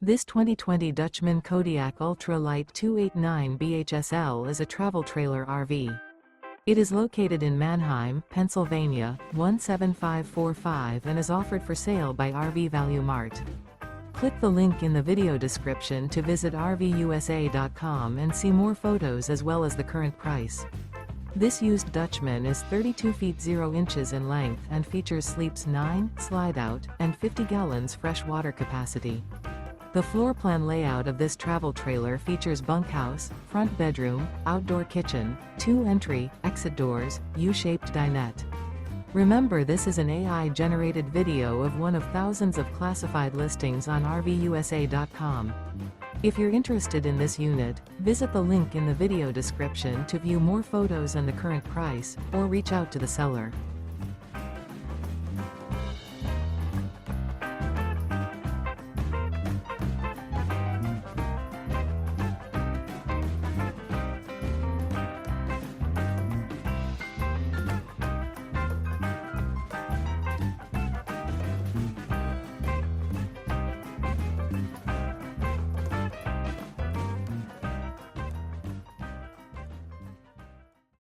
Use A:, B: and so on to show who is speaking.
A: This 2020 Dutchmen Kodiak Ultra-Lite 289 BHSL is a travel trailer RV. It is located in Manheim, Pennsylvania, 17545 and is offered for sale by RV Value Mart. Click the link in the video description to visit RVUSA.com and see more photos as well as the current price. This used Dutchman is 32 feet 0 inches in length and features sleeps 9, Slideout, and 50 gallons fresh water capacity. The floor plan layout of this travel trailer features bunkhouse, front bedroom, outdoor kitchen, 2 entry, exit doors, U-shaped dinette. Remember, this is an AI-generated video of one of thousands of classified listings on RVUSA.com. If you're interested in this unit, visit the link in the video description to view more photos and the current price, or reach out to the seller.